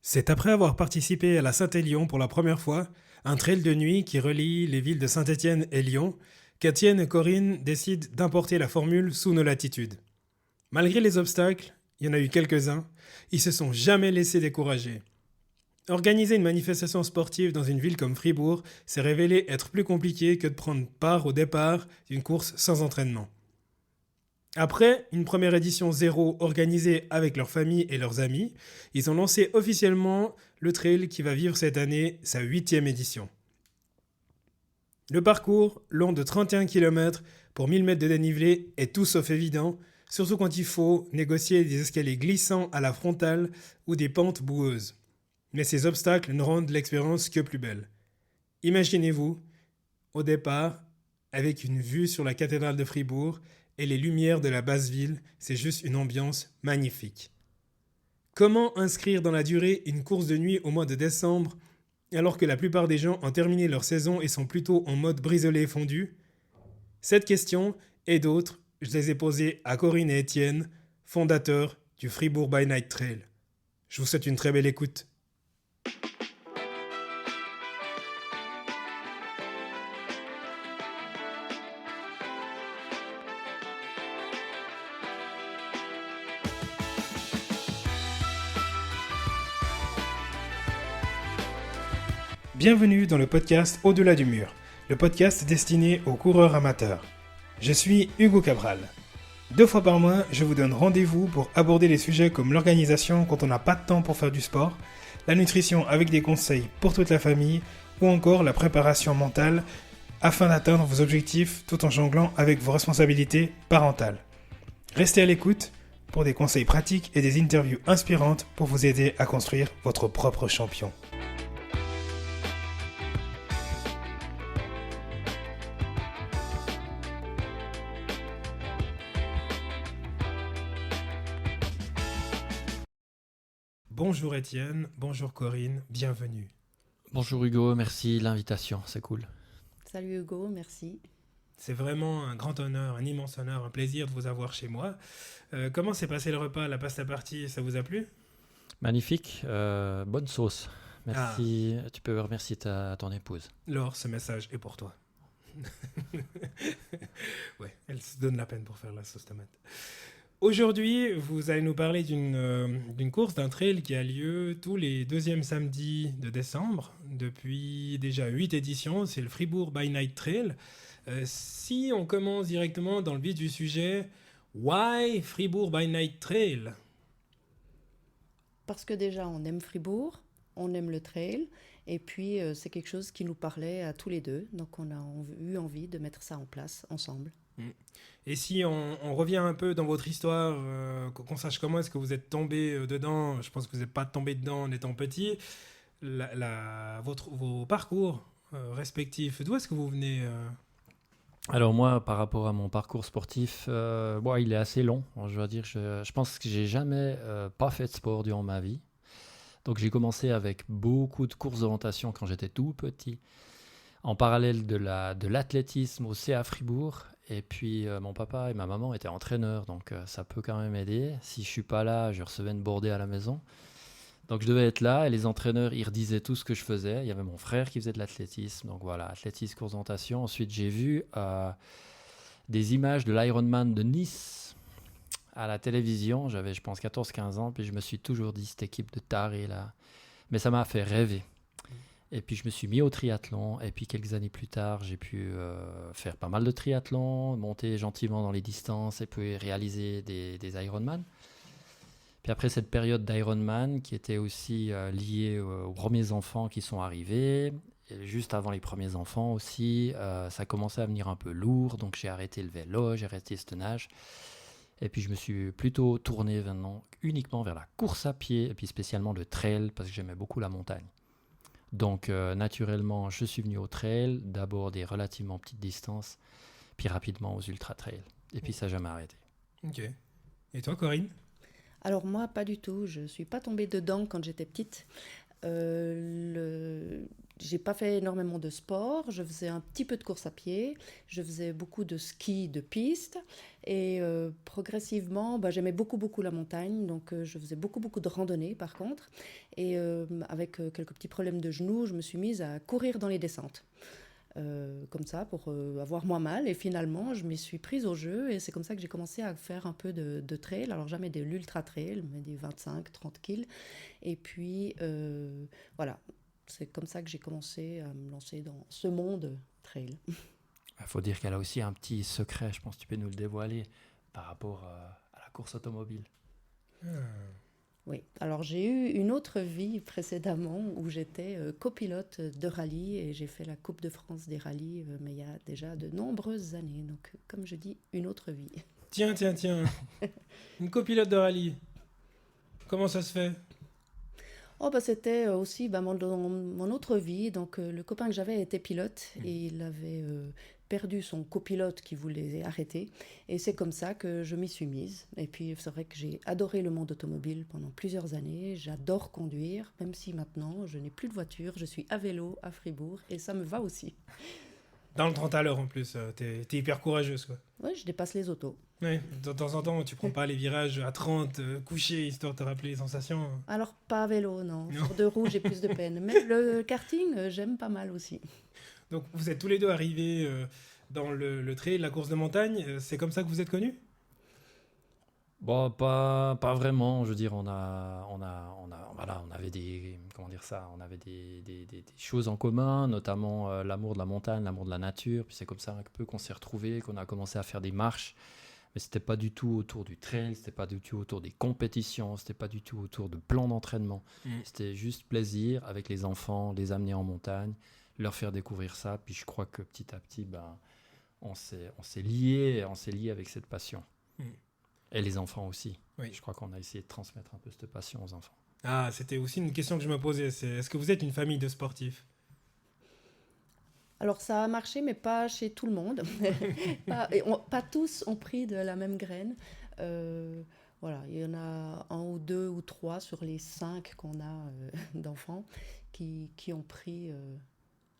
C'est après avoir participé à la Saint-Élion pour la première fois, un trail de nuit qui relie les villes de Saint-Étienne et Lyon, qu'Étienne et Corinne décident d'importer la formule sous nos latitudes. Malgré les obstacles, il y en a eu quelques-uns, ils se sont jamais laissés décourager. Organiser une manifestation sportive dans une ville comme Fribourg s'est révélé être plus compliqué que de prendre part au départ d'une course sans entraînement. Après une première édition zéro organisée avec leurs familles et leurs amis, ils ont lancé officiellement le trail qui va vivre cette année sa 8e édition. Le parcours, long de 31 km pour 1000 mètres de dénivelé, est tout sauf évident, surtout quand il faut négocier des escaliers glissants à la frontale ou des pentes boueuses. Mais ces obstacles ne rendent l'expérience que plus belle. Imaginez-vous, au départ, avec une vue sur la cathédrale de Fribourg et les lumières de la basse ville, c'est juste une ambiance magnifique. Comment inscrire dans la durée une course de nuit au mois de décembre alors que la plupart des gens ont terminé leur saison et sont plutôt en mode brisolé fondu? Cette question et d'autres, je les ai posées à Corinne et Étienne, fondateurs du Fribourg by Night Trail. Je vous souhaite une très belle écoute. Bienvenue dans le podcast Au-delà du mur, le podcast destiné aux coureurs amateurs. Je suis Hugo Cabral. 2 fois par mois, je vous donne rendez-vous pour aborder les sujets comme l'organisation quand on n'a pas de temps pour faire du sport, la nutrition avec des conseils pour toute la famille ou encore la préparation mentale afin d'atteindre vos objectifs tout en jonglant avec vos responsabilités parentales. Restez à l'écoute pour des conseils pratiques et des interviews inspirantes pour vous aider à construire votre propre champion. Bonjour Étienne, bonjour Corinne, bienvenue. Bonjour Hugo, merci de l'invitation, c'est cool. Salut Hugo, merci. C'est vraiment un grand honneur, un immense honneur, un plaisir de vous avoir chez moi. Comment s'est passé le repas, la pasta party, ça vous a plu? Magnifique, bonne sauce. Merci, tu peux remercier ton épouse. Laure, ce message est pour toi. Ouais, elle se donne la peine pour faire la sauce tomate. Aujourd'hui, vous allez nous parler d'une course, d'un trail qui a lieu tous les deuxièmes samedis de décembre, depuis déjà 8 éditions, c'est le Fribourg by Night Trail. Si on commence directement dans le vif du sujet, why Fribourg by Night Trail? Parce que déjà on aime Fribourg, on aime le trail, et puis c'est quelque chose qui nous parlait à tous les deux, donc on a eu envie de mettre ça en place ensemble. Et si on revient un peu dans votre histoire, qu'on sache comment est-ce que vous êtes tombé dedans, je pense que vous n'êtes pas tombé dedans en étant petit, vos parcours respectifs, d'où est-ce que vous venez Alors moi, par rapport à mon parcours sportif, il est assez long. Je dois dire, je pense que j'ai jamais pas fait de sport durant ma vie. Donc j'ai commencé avec beaucoup de courses d'orientation quand j'étais tout petit, en parallèle de l'athlétisme au CA Fribourg. Et puis mon papa et ma maman étaient entraîneurs, donc ça peut quand même aider. Si je suis pas là, je recevais une bordée à la maison. Donc je devais être là et les entraîneurs, ils redisaient tout ce que je faisais. Il y avait mon frère qui faisait de l'athlétisme, donc voilà, athlétisme, course d'orientation. Ensuite, j'ai vu des images de l'Ironman de Nice à la télévision. J'avais, je pense, 14-15 ans, puis je me suis toujours dit, cette équipe de tarés là. Mais ça m'a fait rêver. Et puis je me suis mis au triathlon, et puis quelques années plus tard, j'ai pu faire pas mal de triathlon, monter gentiment dans les distances, et puis réaliser des Ironman. Puis après cette période d'Ironman, qui était aussi liée aux premiers enfants qui sont arrivés, et juste avant les premiers enfants aussi, ça commençait à venir un peu lourd, donc j'ai arrêté le vélo, j'ai arrêté le nage. Et puis je me suis plutôt tourné maintenant uniquement vers la course à pied, et puis spécialement le trail, parce que j'aimais beaucoup la montagne. Donc naturellement, je suis venu au trail, d'abord des relativement petites distances, puis rapidement aux ultra-trails. Et puis ça n'a jamais arrêté. Ok. Et toi, Corinne? Alors moi, pas du tout, je ne suis pas tombée dedans quand j'étais petite. Le j'ai pas fait énormément de sport, je faisais un petit peu de course à pied, je faisais beaucoup de ski de piste et progressivement, j'aimais beaucoup la montagne, donc je faisais beaucoup de randonnées par contre. Et avec quelques petits problèmes de genoux, je me suis mise à courir dans les descentes. Comme ça pour avoir moins mal et finalement je m'y suis prise au jeu et c'est comme ça que j'ai commencé à faire un peu de trail, alors jamais de l'ultra trail mais des 25-30 kills et puis voilà, c'est comme ça que j'ai commencé à me lancer dans ce monde trail. Il faut dire qu'elle a aussi un petit secret, je pense que tu peux nous le dévoiler, par rapport à la course automobile. Oui, alors j'ai eu une autre vie précédemment où j'étais copilote de rallye et j'ai fait la Coupe de France des rallyes, mais il y a déjà de nombreuses années. Donc, comme je dis, une autre vie. Tiens. Une copilote de rallye. Comment ça se fait? C'était aussi mon autre vie. Donc, le copain que j'avais était pilote et il avait perdu son copilote qui voulait arrêter. Et c'est comme ça que je m'y suis mise. Et puis, c'est vrai que j'ai adoré le monde automobile pendant plusieurs années. J'adore conduire, même si maintenant, je n'ai plus de voiture. Je suis à vélo à Fribourg et ça me va aussi. Dans le 30 à l'heure en plus, t'es hyper courageuse quoi. Oui, je dépasse les autos. Ouais, de temps en temps, tu prends pas les virages à 30, couché, histoire de te rappeler les sensations. Alors, pas à vélo, non. Sur deux roues, j'ai plus de peine. Mais le karting, j'aime pas mal aussi. Donc, vous êtes tous les deux arrivés dans le trail, la course de montagne. C'est comme ça que vous êtes connus? Bon, pas vraiment. Je veux dire, on avait on avait des choses en commun, notamment l'amour de la montagne, l'amour de la nature. Puis c'est comme ça un peu qu'on s'est retrouvés, qu'on a commencé à faire des marches. Mais c'était pas du tout autour du trail, c'était pas du tout autour des compétitions, c'était pas du tout autour de plans d'entraînement. C'était juste plaisir avec les enfants, les amener en montagne, leur faire découvrir ça. Puis je crois que petit à petit, on s'est lié avec cette passion. Et les enfants aussi. Oui. Je crois qu'on a essayé de transmettre un peu cette passion aux enfants. Ah, c'était aussi une question que je me posais. Est-ce que vous êtes une famille de sportifs? Alors, ça a marché, mais pas chez tout le monde. Pas tous ont pris de la même graine. Voilà, il y en a un ou deux ou trois sur les 5 qu'on a d'enfants qui ont pris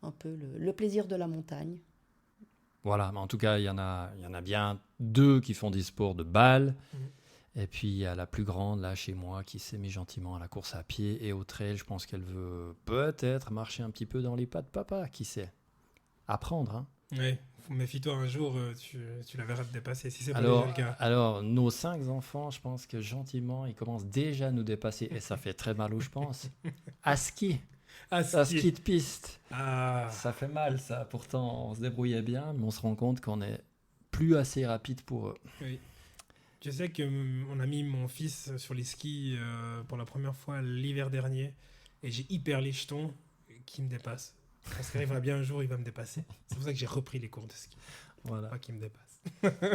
un peu le plaisir de la montagne. Voilà, mais en tout cas, il y en a bien 2 qui font des sports de balle. Et puis, il y a la plus grande, là, chez moi, qui s'est mise gentiment à la course à pied et au trail. Je pense qu'elle veut peut-être marcher un petit peu dans les pas de papa, qui sait. Apprendre, hein. Oui, méfie-toi, un jour, tu la verras te dépasser, si c'est pas déjà le cas. Alors, nos 5 enfants, je pense que gentiment, ils commencent déjà à nous dépasser. Et ça fait très mal où je pense. À ski. Ski de piste. Ah. Ça fait mal, ça. Pourtant, on se débrouillait bien, mais on se rend compte qu'on est plus assez rapide pour eux. Oui. Je sais qu'on a mis mon fils sur les skis pour la première fois l'hiver dernier et j'ai hyper les jetons qui me dépassent. Parce qu'il arrivera bien un jour, il va me dépasser. C'est pour ça que j'ai repris les cours de ski. Voilà. Pas qu'il me dépasse.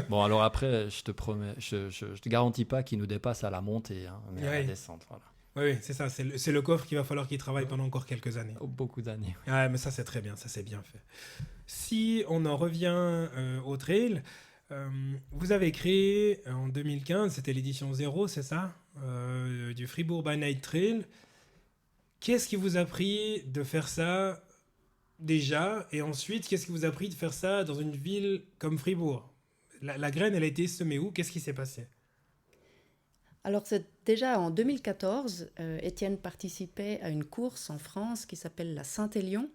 Bon, alors après, je te promets, je te garantis pas qu'il nous dépasse à la montée, hein, mais à la descente, voilà. Oui, c'est ça. C'est le coffre qu'il va falloir qu'il travaille pendant encore quelques années. Beaucoup d'années. Ouais, mais ça, c'est très bien. Ça, c'est bien fait. Si on en revient au trail, vous avez créé en 2015, c'était l'édition 0, c'est ça, du Fribourg by Night Trail. Qu'est-ce qui vous a pris de faire ça déjà? Et ensuite, qu'est-ce qui vous a pris de faire ça dans une ville comme Fribourg? La graine, elle a été semée où? Qu'est-ce qui s'est passé? Alors, c'est déjà en 2014, Étienne participait à une course en France qui s'appelle la Saint-Élion.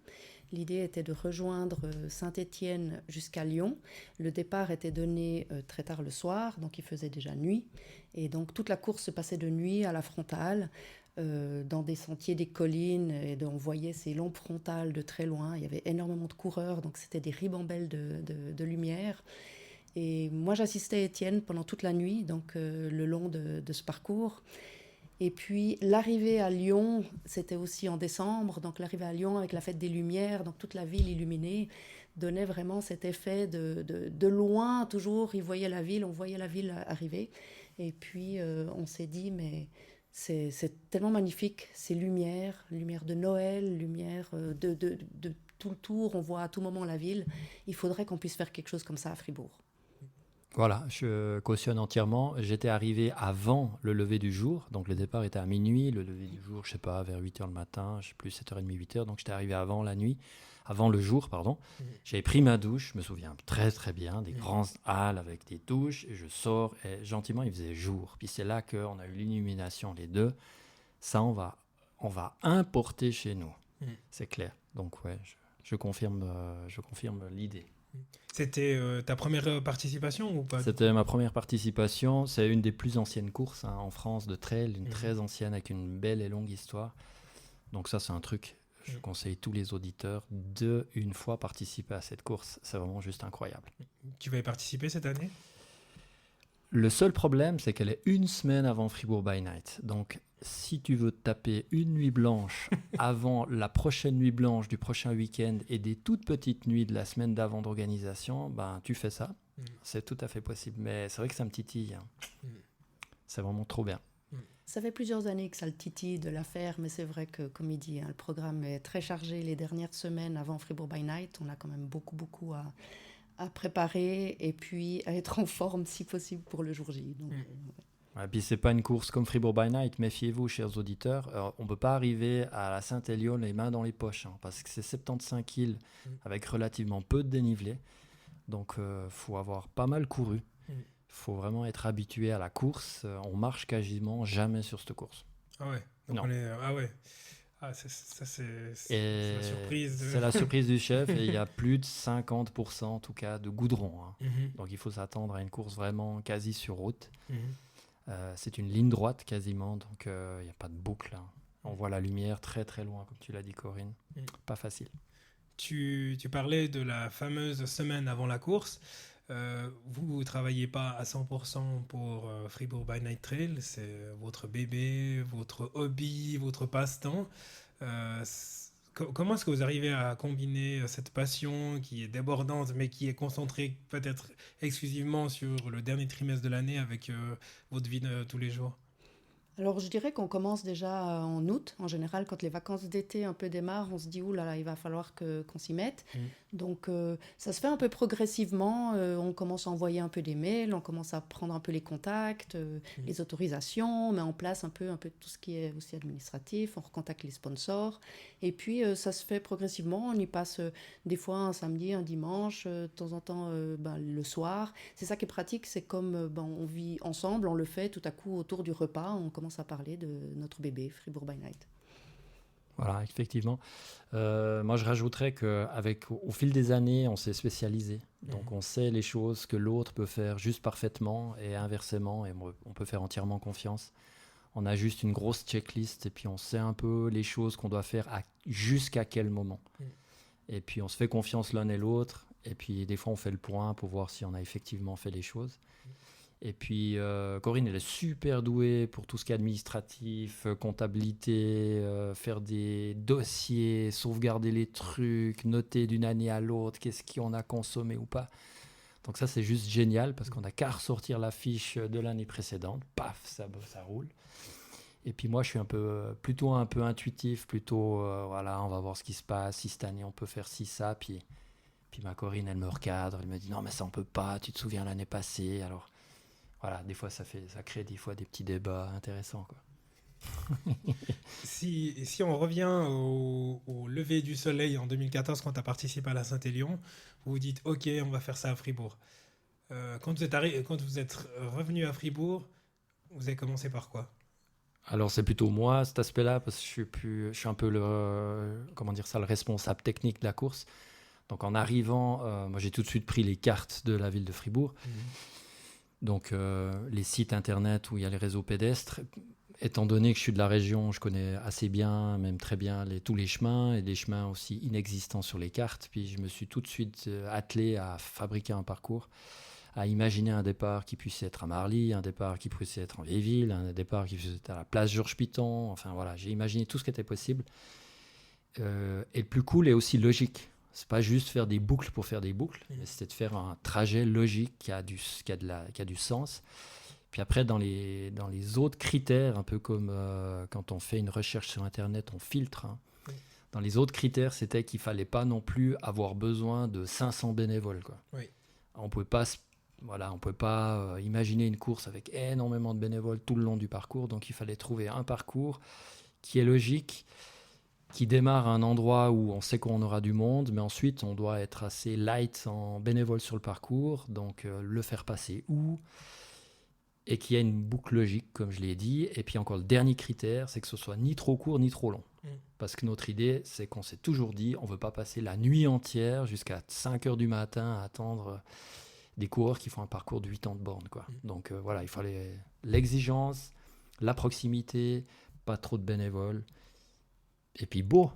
L'idée était de rejoindre Saint-Étienne jusqu'à Lyon. Le départ était donné très tard le soir, donc il faisait déjà nuit. Et donc toute la course se passait de nuit à la frontale, dans des sentiers, des collines, et on voyait ces longues frontales de très loin. Il y avait énormément de coureurs, donc c'était des ribambelles de lumière. Et moi, j'assistais à Étienne pendant toute la nuit, donc le long de ce parcours. Et puis, l'arrivée à Lyon, c'était aussi en décembre. Donc, l'arrivée à Lyon avec la fête des Lumières, donc toute la ville illuminée, donnait vraiment cet effet de loin, toujours. On voyait la ville arriver. Et puis, on s'est dit, mais c'est tellement magnifique, ces lumières de Noël, lumières de tout le tour. On voit à tout moment la ville. Il faudrait qu'on puisse faire quelque chose comme ça à Fribourg. Voilà, je cautionne entièrement. J'étais arrivé avant le lever du jour, donc le départ était à minuit, le lever du jour, je sais pas, vers 8h le matin, je sais plus, 7h30, 8h, donc j'étais arrivé avant la nuit, avant le jour, pardon. J'avais pris ma douche, je me souviens très très bien, des grandes halles avec des douches, et je sors, et gentiment il faisait jour. Puis c'est là qu'on a eu l'illumination, les deux. Ça, on va importer chez nous, c'est clair. Donc ouais, je confirme l'idée. C'était ta première participation ou pas? C'était ma première participation. C'est une des plus anciennes courses en France de trail, une très ancienne avec une belle et longue histoire. Donc ça, c'est un truc, je conseille tous les auditeurs de une fois participer à cette course. C'est vraiment juste incroyable. Tu vas y participer cette année? Le seul problème, c'est qu'elle est une semaine avant Fribourg by Night. Donc, si tu veux te taper une nuit blanche avant la prochaine nuit blanche du prochain week-end et des toutes petites nuits de la semaine d'avant d'organisation, ben, tu fais ça. C'est tout à fait possible. Mais c'est vrai que ça me titille. Hein. C'est vraiment trop bien. Ça fait plusieurs années que ça le titille de la faire, mais c'est vrai que, comme il dit, hein, le programme est très chargé les dernières semaines avant Fribourg by Night. On a quand même beaucoup à préparer et puis à être en forme si possible pour le jour J. Donc, Et puis c'est pas une course comme Fribourg by Night, méfiez-vous chers auditeurs, on peut pas arriver à la Saint-Élion les mains dans les poches, hein, parce que c'est 75 kg avec relativement peu de dénivelé, donc faut avoir pas mal couru, faut vraiment être habitué à la course, on marche quasiment jamais sur cette course. Ah ouais, donc Non. ah ouais. Ah, c'est la surprise. C'est la surprise du chef et il y a plus de 50% en tout cas de goudron. Hein. Donc il faut s'attendre à une course vraiment quasi sur route. C'est une ligne droite quasiment, donc il n'y a pas de boucle. Hein. On voit la lumière très très loin, comme tu l'as dit Corinne. Pas facile. Tu parlais de la fameuse semaine avant la course. Vous ne travaillez pas à 100% pour Fribourg by Night Trail, c'est votre bébé, votre hobby, votre passe-temps. Comment est-ce que vous arrivez à combiner cette passion qui est débordante mais qui est concentrée peut-être exclusivement sur le dernier trimestre de l'année avec votre vie de tous les jours? Alors, je dirais qu'on commence déjà en août. En général, quand les vacances d'été un peu démarrent, on se dit, ouh là là, il va falloir qu'on s'y mette. Donc, ça se fait un peu progressivement. On commence à envoyer un peu des mails, on commence à prendre un peu les contacts, les autorisations, on met en place un peu tout ce qui est aussi administratif, on recontacte les sponsors. Et puis, ça se fait progressivement. On y passe des fois un samedi, un dimanche, de temps en temps le soir. C'est ça qui est pratique, c'est comme on vit ensemble, on le fait tout à coup autour du repas, on commence à parler de notre bébé, Fribourg by Night. Voilà, effectivement. Moi, je rajouterais qu'au fil des années, on s'est spécialisé. Donc, on sait les choses que l'autre peut faire juste parfaitement et inversement, et on peut faire entièrement confiance. On a juste une grosse checklist et puis on sait un peu les choses qu'on doit faire jusqu'à quel moment. Et puis, on se fait confiance l'un et l'autre. Et puis, des fois, on fait le point pour voir si on a effectivement fait les choses. Et puis, Corinne, elle est super douée pour tout ce qui est administratif, comptabilité, faire des dossiers, sauvegarder les trucs, noter d'une année à l'autre, qu'est-ce qu'on a consommé ou pas. Donc ça, c'est juste génial parce qu'on n'a qu'à ressortir la fiche de l'année précédente. Paf, ça roule. Et puis moi, je suis plutôt un peu intuitif, plutôt, voilà, on va voir ce qui se passe, si cette année on peut faire ci, ça. Puis ma Corinne, elle me recadre, elle me dit non, mais ça on peut pas, tu te souviens l'année passée. Alors voilà, des fois ça crée des fois des petits débats intéressants, quoi. Si on revient au lever du soleil en 2014 quand tu as participé à la Saint-Élion, vous vous dites ok, on va faire ça à Fribourg. Quand vous êtes revenu à Fribourg, vous avez commencé par quoi? Alors c'est plutôt moi cet aspect-là parce que je suis un peu le responsable technique de la course. Donc en arrivant, moi j'ai tout de suite pris les cartes de la ville de Fribourg. Donc les sites internet où il y a les réseaux pédestres. Étant donné que je suis de la région, je connais assez bien, même très bien tous les chemins et des chemins aussi inexistants sur les cartes. Puis je me suis tout de suite attelé à fabriquer un parcours, à imaginer un départ qui puisse être à Marly, un départ qui puisse être en Vieille-Ville, un départ qui puisse être à la place Georges Piton. Enfin voilà, j'ai imaginé tout ce qui était possible. Et le plus cool est aussi logique. C'est pas juste faire des boucles pour faire des boucles, mais c'est de faire un trajet logique qui a du sens. Puis après, dans les autres critères, un peu comme quand on fait une recherche sur Internet, on filtre. Hein. Dans les autres critères, c'était qu'il ne fallait pas non plus avoir besoin de 500 bénévoles, quoi. On ne pouvait pas voilà, on ne peut pas imaginer une course avec énormément de bénévoles tout le long du parcours. Donc, il fallait trouver un parcours qui est logique, qui démarre à un endroit où on sait qu'on aura du monde, mais ensuite, on doit être assez light en bénévoles sur le parcours. Donc, le faire passer où et qu'il y ait une boucle logique, comme je l'ai dit. Et puis, encore, le dernier critère, c'est que ce soit ni trop court, ni trop long. Parce que notre idée, c'est qu'on s'est toujours dit, on ne veut pas passer la nuit entière jusqu'à 5 heures du matin à attendre des coureurs qui font un parcours de 80 bornes, quoi. Donc voilà, il fallait l'exigence, la proximité, pas trop de bénévoles, et puis beau.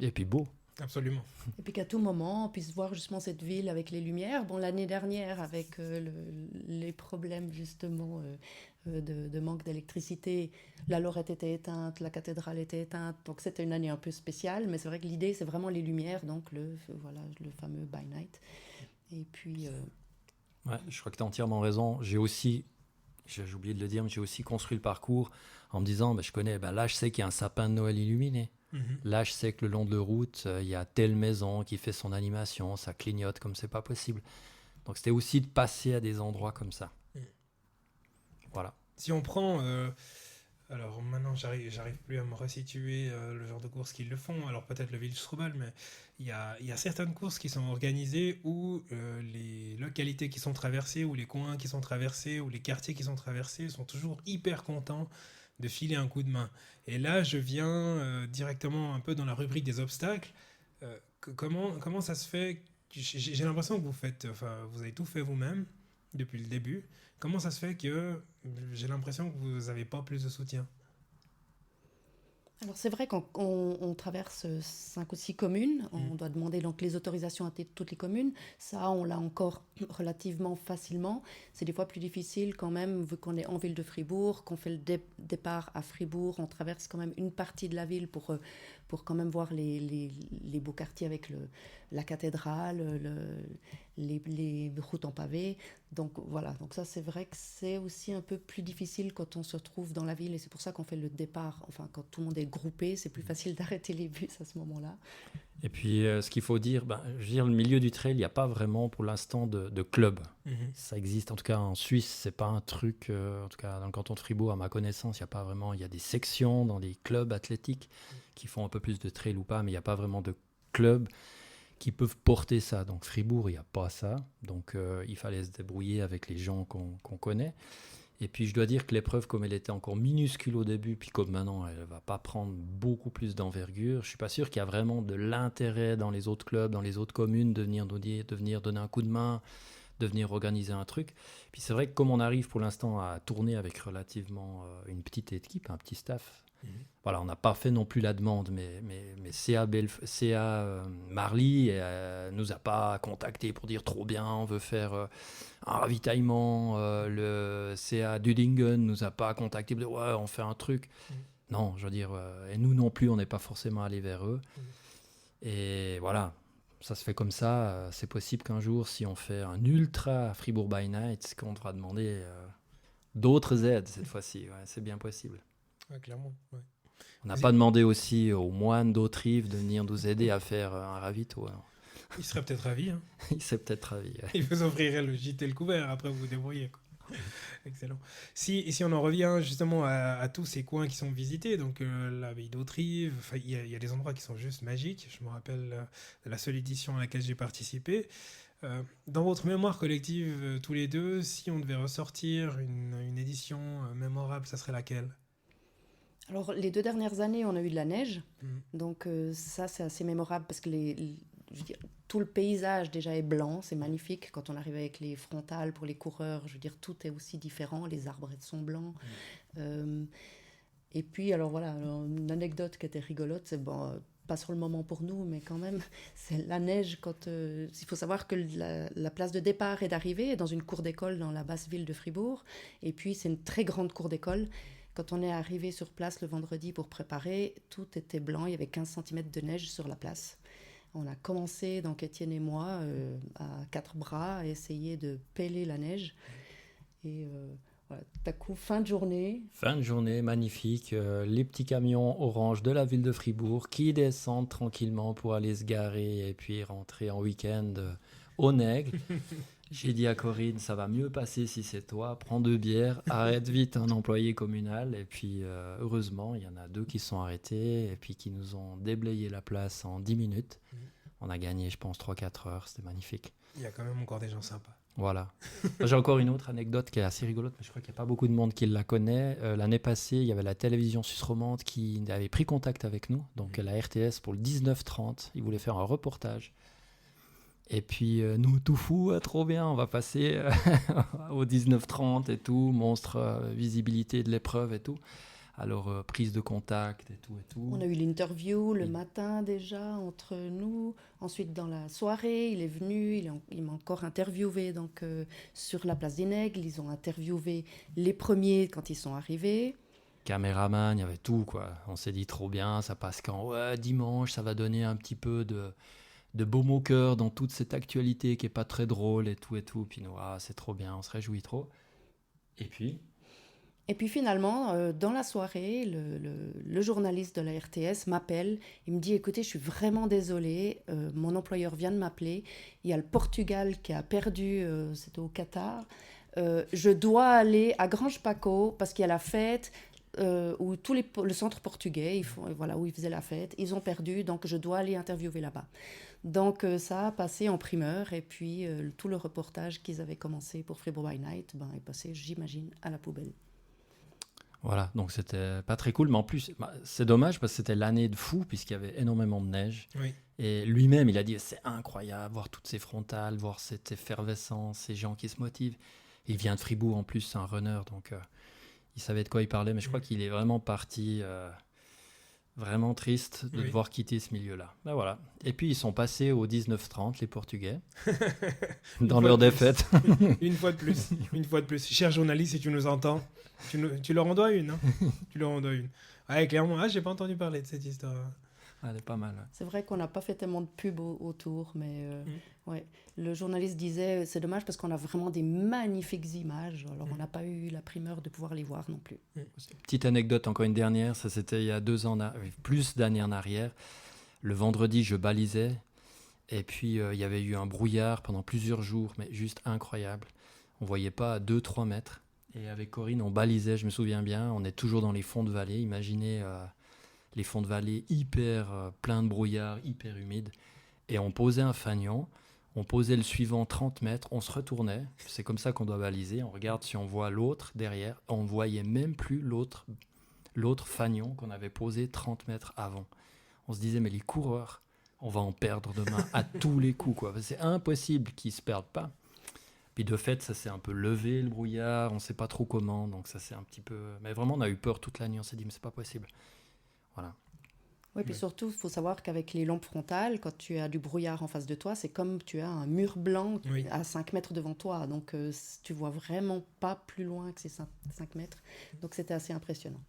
Et puis beau. Absolument. Et puis qu'à tout moment, on puisse voir justement cette ville avec les lumières. Bon, l'année dernière, avec les problèmes justement de manque d'électricité, la Lorette était éteinte, la cathédrale était éteinte. Donc c'était une année un peu spéciale, mais c'est vrai que l'idée, c'est vraiment les lumières, donc le fameux by night. Et puis... Ouais, je crois que tu as entièrement raison. J'ai oublié de le dire, mais j'ai aussi construit le parcours en me disant, je connais, là je sais qu'il y a un sapin de Noël illuminé. Là, je sais que le long de la route, il y a telle maison qui fait son animation, ça clignote comme c'est pas possible. Donc, c'était aussi de passer à des endroits comme ça. Voilà. Si on prend... alors maintenant, j'arrive plus à me resituer le genre de courses qu'ils le font. Alors peut-être le Wildstrubel, mais il y a certaines courses qui sont organisées où les localités qui sont traversées, ou les coins qui sont traversés, ou les quartiers qui sont traversés sont toujours hyper contents de filer un coup de main. Et là, je viens directement un peu dans la rubrique des obstacles. Comment ça se fait? J'ai l'impression que vous avez tout fait vous-même depuis le début. Comment ça se fait que j'ai l'impression que vous n'avez pas plus de soutien? Alors c'est vrai qu'on traverse 5 ou 6 communes, on doit demander donc les autorisations à toutes les communes, ça on l'a encore relativement facilement, c'est des fois plus difficile quand même vu qu'on est en ville de Fribourg, qu'on fait le départ à Fribourg, on traverse quand même une partie de la ville pour quand même voir les beaux quartiers avec la cathédrale, les routes en pavé. Donc voilà, donc ça c'est vrai que c'est aussi un peu plus difficile quand on se trouve dans la ville et c'est pour ça qu'on fait le départ, enfin quand tout le monde est groupé, c'est plus facile d'arrêter les bus à ce moment-là. Et puis ce qu'il faut dire, le milieu du trail, il n'y a pas vraiment pour l'instant de club. Ça existe, en tout cas en Suisse, c'est pas un truc, en tout cas dans le canton de Fribourg, à ma connaissance, il n'y a pas vraiment, il y a des sections dans les clubs athlétiques qui font un peu plus de trail ou pas, mais il n'y a pas vraiment de club qui peuvent porter ça. Donc Fribourg, il n'y a pas ça. Donc il fallait se débrouiller avec les gens qu'on connaît. Et puis je dois dire que l'épreuve, comme elle était encore minuscule au début, puis comme maintenant elle ne va pas prendre beaucoup plus d'envergure, je ne suis pas sûr qu'il y a vraiment de l'intérêt dans les autres clubs, dans les autres communes, de venir donner un coup de main, de venir organiser un truc. Puis c'est vrai que comme on arrive pour l'instant à tourner avec relativement une petite équipe, un petit staff, voilà, on n'a pas fait non plus la demande, mais CA Marly nous a pas contacté pour dire trop bien, on veut faire un ravitaillement. Le CA Dudingen nous a pas contacté pour dire ouais, on fait un truc. Non, je veux dire, et nous non plus, on n'est pas forcément allés vers eux. Et voilà, ça se fait comme ça. C'est possible qu'un jour, si on fait un ultra Fribourg by Night, qu'on devra demander d'autres aides cette fois-ci. Ouais, c'est bien possible. Ouais, clairement, ouais. On n'a pas demandé aussi aux moines d'Autrive de venir nous aider à faire un ravito. Alors. Il serait peut-être ravi. Hein. Il serait peut-être ravi. Ouais. Il vous offrirait le gîte et le couvert, après vous vous débrouillez. Quoi. Excellent. Si on en revient justement à tous ces coins qui sont visités, donc l'abbaye d'Autrive, il y a des endroits qui sont juste magiques. Je me rappelle de la seule édition à laquelle j'ai participé. Dans votre mémoire collective, tous les deux, si on devait ressortir une édition mémorable, ça serait laquelle ? Alors, les 2 dernières années, on a eu de la neige. Donc, ça, c'est assez mémorable parce que je veux dire, tout le paysage déjà est blanc. C'est magnifique. Quand on arrive avec les frontales pour les coureurs, je veux dire, tout est aussi différent. Les arbres sont blancs. Et puis, alors voilà, une anecdote qui était rigolote, c'est bon, pas sur le moment pour nous, mais quand même, c'est la neige quand... il faut savoir que la place de départ et d'arrivée est dans une cour d'école dans la basse ville de Fribourg. Et puis, c'est une très grande cour d'école. Quand on est arrivé sur place le vendredi pour préparer, tout était blanc, il y avait 15 cm de neige sur la place. On a commencé, donc Étienne et moi, à 4 bras, à essayer de pêler la neige. Et voilà, tout à coup, fin de journée. Fin de journée, magnifique. Les petits camions orange de la ville de Fribourg qui descendent tranquillement pour aller se garer et puis rentrer en week-end au Nègre. J'ai dit à Corinne, ça va mieux passer si c'est toi, prends 2 bières, arrête vite un employé communal. Et puis heureusement, il y en a 2 qui se sont arrêtés et puis qui nous ont déblayé la place en 10 minutes. On a gagné, je pense, 3-4 heures, c'était magnifique. Il y a quand même encore des gens sympas. Voilà. J'ai encore une autre anecdote qui est assez rigolote, mais je crois qu'il n'y a pas beaucoup de monde qui la connaît. L'année passée, il y avait la télévision suisse romande qui avait pris contact avec nous, donc la RTS pour le 19h30. Ils voulaient faire un reportage. Et puis nous, tout fou, trop bien, on va passer au 19h30 et tout, monstre visibilité de l'épreuve et tout. Alors, prise de contact et tout et tout. On a eu l'interview le matin déjà entre nous. Ensuite, dans la soirée, il est venu, il m'a encore interviewé donc, sur la place des Nègles. Ils ont interviewé les premiers quand ils sont arrivés. Caméraman, il y avait tout, quoi. On s'est dit trop bien, ça passe quand dimanche, ça va donner un petit peu de baume au cœur dans toute cette actualité qui est pas très drôle et tout et tout. Puis nous, c'est trop bien, on se réjouit trop. Et puis finalement, dans la soirée, le journaliste de la RTS m'appelle. Il me dit, écoutez, je suis vraiment désolée, mon employeur vient de m'appeler. Il y a le Portugal qui a perdu, c'était au Qatar. Je dois aller à Grange Paco parce qu'il y a la fête où le centre portugais, voilà, où ils faisaient la fête, ils ont perdu, donc je dois aller interviewer là-bas. Donc ça a passé en primeur et puis tout le reportage qu'ils avaient commencé pour Fribourg by Night est passé, j'imagine, à la poubelle. Voilà, donc c'était pas très cool, mais en plus, c'est dommage parce que c'était l'année de fou puisqu'il y avait énormément de neige. Oui. Et lui-même, il a dit, c'est incroyable, voir toutes ces frontales, voir cette effervescence, ces gens qui se motivent. Il vient de Fribourg en plus, c'est un runner, donc il savait de quoi il parlait, mais je crois qu'il est vraiment parti vraiment triste de devoir quitter ce milieu-là. Ben voilà. Et puis ils sont passés au 19h30, les Portugais, dans leur défaite. Une fois de plus. Cher journaliste, si tu nous entends, tu leur en dois une. Hein. Tu leur en dois une. Ouais, clairement, j'ai pas entendu parler de cette histoire. Elle est pas mal. C'est vrai qu'on n'a pas fait tellement de pub autour, mais ouais. Le journaliste disait, c'est dommage parce qu'on a vraiment des magnifiques images, alors on n'a pas eu la primeur de pouvoir les voir non plus. Petite anecdote, encore une dernière, ça c'était il y a 2 ans, plus d'années en arrière. Le vendredi, je balisais, et puis il y avait eu un brouillard pendant plusieurs jours, mais juste incroyable. On voyait pas à 2-3 mètres. Et avec Corinne, on balisait, je me souviens bien, on est toujours dans les fonds de vallée, imaginez... les fonds de vallée hyper pleins de brouillard, hyper humides. Et on posait un fanion, on posait le suivant 30 mètres, on se retournait. C'est comme ça qu'on doit baliser. On regarde si on voit l'autre derrière. On ne voyait même plus l'autre fanion qu'on avait posé 30 mètres avant. On se disait, mais les coureurs, on va en perdre demain à tous les coups, quoi. C'est impossible qu'ils ne se perdent pas. Puis de fait, ça s'est un peu levé, le brouillard. On ne sait pas trop comment. Donc ça c'est un petit peu... Mais vraiment, on a eu peur toute la nuit. On s'est dit, mais c'est pas possible. Voilà. Oui, puis surtout, il faut savoir qu'avec les lampes frontales, quand tu as du brouillard en face de toi, c'est comme tu as un mur blanc à 5 mètres devant toi. Donc, tu vois vraiment pas plus loin que ces 5 mètres. Donc, c'était assez impressionnant.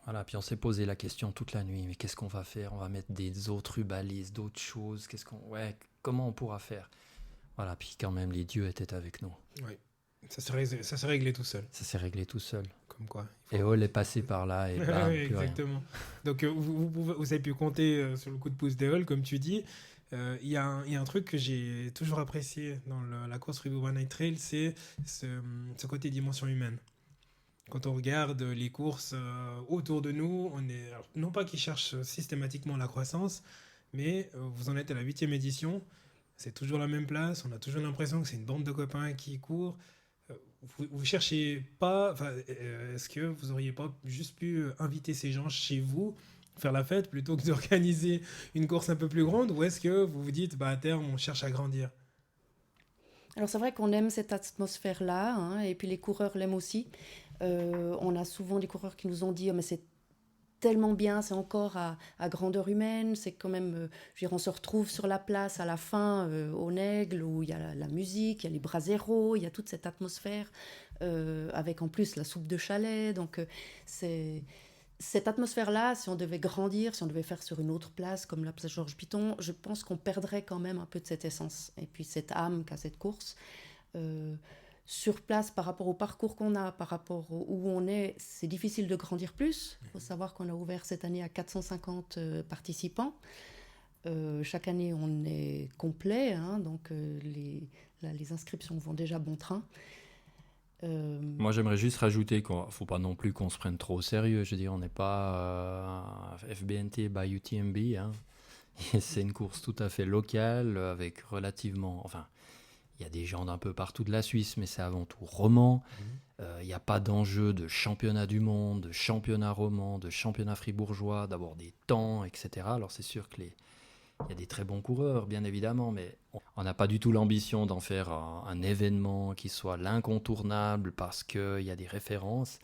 Voilà, puis on s'est posé la question toute la nuit. Mais qu'est-ce qu'on va faire ? On va mettre des autres rubalises, d'autres choses. Comment on pourra faire ? Voilà, puis quand même, les dieux étaient avec nous. Oui, ça s'est réglé tout seul. Ça s'est réglé tout seul. Comme quoi. Et Hall est passé par là et bam, oui, exactement. Donc vous avez pu compter sur le coup de pouce de Hall, comme tu dis. Il y a un truc que j'ai toujours apprécié dans la course Fribourg Night Trail, c'est ce côté dimension humaine. Quand on regarde les courses autour de nous, alors, non pas qu'ils cherchent systématiquement la croissance, mais vous en êtes à la 8e édition, c'est toujours la même place, on a toujours l'impression que c'est une bande de copains qui courent. Vous cherchez pas, est-ce que vous auriez pas juste pu inviter ces gens chez vous, faire la fête, plutôt que d'organiser une course un peu plus grande, ou est-ce que vous vous dites, à terme, on cherche à grandir ? Alors c'est vrai qu'on aime cette atmosphère-là, hein, et puis les coureurs l'aiment aussi. On a souvent des coureurs qui nous ont dit, mais c'est tellement bien, c'est encore à grandeur humaine, c'est quand même, on se retrouve sur la place à la fin au Nègle où il y a la musique, il y a les braseros, il y a toute cette atmosphère avec en plus la soupe de chalet, donc c'est cette atmosphère-là, si on devait grandir, si on devait faire sur une autre place comme la place Georges Piton, je pense qu'on perdrait quand même un peu de cette essence et puis cette âme qu'a cette course. Sur place, par rapport au parcours qu'on a, par rapport où on est, c'est difficile de grandir plus. Il faut savoir qu'on a ouvert cette année à 450 participants. Chaque année, on est complet, hein, donc les inscriptions vont déjà bon train. Moi, j'aimerais juste rajouter qu'il ne faut pas non plus qu'on se prenne trop au sérieux. Je veux dire, on n'est pas FBNT by UTMB. Hein. C'est une course tout à fait locale, avec relativement... Enfin, il y a des gens d'un peu partout de la Suisse, mais c'est avant tout roman. Il n'y a pas d'enjeu de championnat du monde, de championnat roman, de championnat fribourgeois, d'avoir des temps, etc. Alors, c'est sûr que il y a des très bons coureurs, bien évidemment, mais on n'a pas du tout l'ambition d'en faire un événement qui soit l'incontournable parce qu'il y a des références.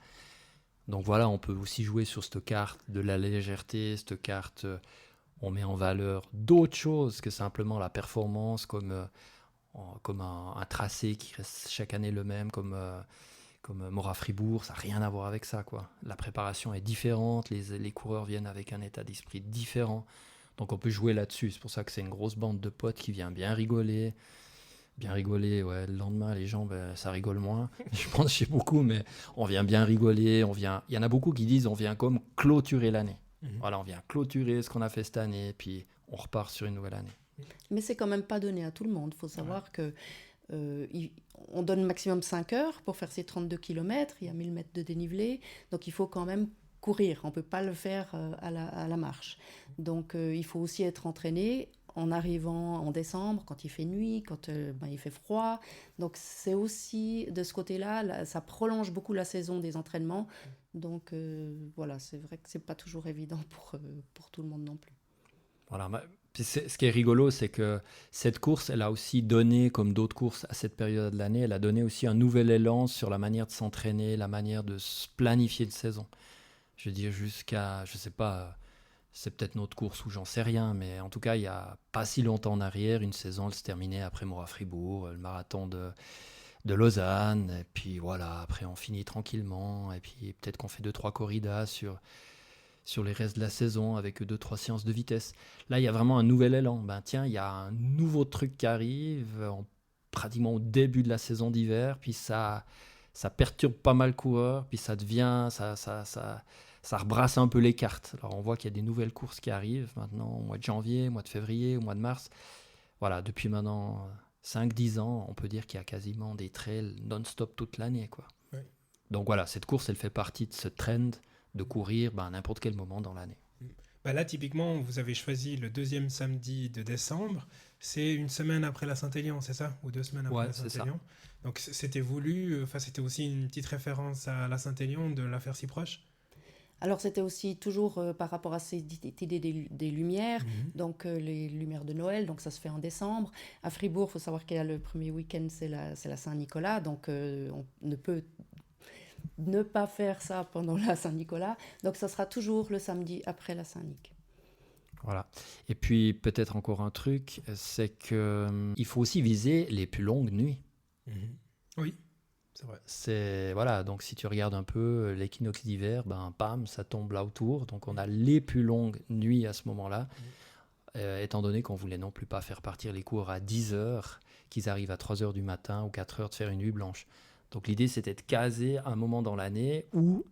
Donc voilà, on peut aussi jouer sur cette carte de la légèreté, cette carte, on met en valeur d'autres choses que simplement la performance, comme un tracé qui reste chaque année le même, comme Mora-Fribourg, ça n'a rien à voir avec ça, quoi. La préparation est différente, les coureurs viennent avec un état d'esprit différent. Donc on peut jouer là-dessus, c'est pour ça que c'est une grosse bande de potes qui vient bien rigoler. Bien rigoler, ouais, le lendemain, les gens, ça rigole moins. Je pense chez beaucoup, mais on vient bien rigoler. Il y en a beaucoup qui disent on vient comme clôturer l'année. Voilà, on vient clôturer ce qu'on a fait cette année, puis on repart sur une nouvelle année. Mais c'est quand même pas donné à tout le monde. Il faut savoir que on donne maximum 5 heures pour faire ces 32 km. Il y a 1000 mètres de dénivelé. Donc il faut quand même courir. On ne peut pas le faire à la marche. Donc il faut aussi être entraîné en arrivant en décembre, quand il fait nuit, quand il fait froid. Donc c'est aussi, de ce côté-là, ça prolonge beaucoup la saison des entraînements. Donc voilà, c'est vrai que ce n'est pas toujours évident pour tout le monde non plus. Voilà, ce qui est rigolo, c'est que cette course, elle a aussi donné, comme d'autres courses à cette période de l'année, elle a donné aussi un nouvel élan sur la manière de s'entraîner, la manière de se planifier de saison. Je veux dire, jusqu'à, je sais pas, c'est peut-être notre course ou j'en sais rien, mais en tout cas, il n'y a pas si longtemps en arrière, une saison, elle se terminait après Mora-Fribourg, le marathon de Lausanne, et puis voilà, après on finit tranquillement, et puis peut-être qu'on fait 2-3 corridas sur les restes de la saison avec 2-3 séances de vitesse. Là, il y a vraiment un nouvel élan. Ben tiens, il y a un nouveau truc qui arrive, pratiquement au début de la saison d'hiver, puis ça perturbe pas mal le coureur, puis ça devient, ça rebrasse un peu les cartes. Alors on voit qu'il y a des nouvelles courses qui arrivent maintenant au mois de janvier, au mois de février, au mois de mars. Voilà, depuis maintenant 5-10 ans, on peut dire qu'il y a quasiment des trails non-stop toute l'année, quoi. Oui. Donc voilà, cette course, elle fait partie de ce trend de courir à n'importe quel moment dans l'année. Là, typiquement, vous avez choisi le 2e samedi de décembre. C'est une semaine après la Saint-Élion, c'est ça? Ou 2 semaines après la Saint-Élion? Donc c'était voulu, c'était aussi une petite référence à la Saint-Élion de la faire si proche? Alors c'était aussi toujours par rapport à cette idée des lumières, donc les lumières de Noël, donc ça se fait en décembre. À Fribourg, il faut savoir qu'il y a le premier week-end, c'est la Saint-Nicolas, donc on ne peut ne pas faire ça pendant la Saint-Nicolas. Donc ça sera toujours le samedi après la Saint-Nic. Voilà. Et puis peut-être encore un truc, c'est qu'il faut aussi viser les plus longues nuits. Oui, c'est vrai. Voilà, donc si tu regardes un peu l'équinoxe d'hiver, bam, ça tombe là autour. Donc on a les plus longues nuits à ce moment-là, étant donné qu'on voulait non plus pas faire partir les cours à 10 heures, qu'ils arrivent à 3 heures du matin ou 4 heures de faire une nuit blanche. Donc l'idée, c'était de caser un moment dans l'année où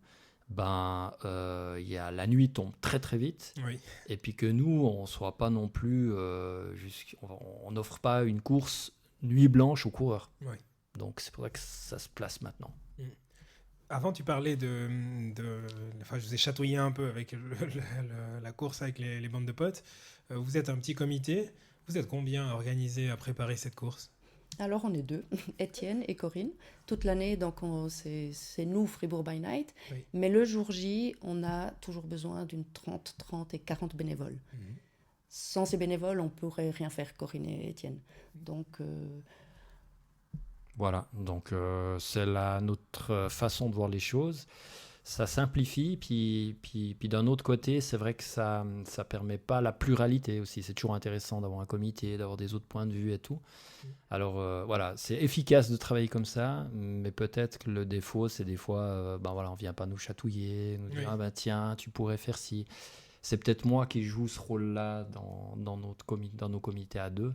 la nuit tombe très très vite, Oui. et puis que nous, on soit pas non plus, on n'offre pas une course nuit blanche aux coureurs. Oui. Donc c'est pour ça que ça se place maintenant. Avant, tu parlais enfin, je vous ai chatouillé un peu avec la course avec les bandes de potes. Vous êtes un petit comité. Vous êtes combien organisés à préparer cette course? Alors on est 2, Étienne et Corinne, toute l'année, donc c'est nous, Fribourg by Night, Oui. mais le jour J, on a toujours besoin d'une 30 et 40 bénévoles. Sans ces bénévoles, on ne pourrait rien faire, Corinne et Étienne. Donc... Voilà, donc c'est notre façon de voir les choses. Ça simplifie, puis d'un autre côté, c'est vrai que ça permet pas la pluralité aussi. C'est toujours intéressant d'avoir un comité, d'avoir des autres points de vue et tout. Alors voilà, c'est efficace de travailler comme ça, mais peut-être que le défaut, c'est des fois, on vient pas nous chatouiller, nous dire tiens, tu pourrais faire ci. C'est peut-être moi qui joue ce rôle-là dans nos comités à deux,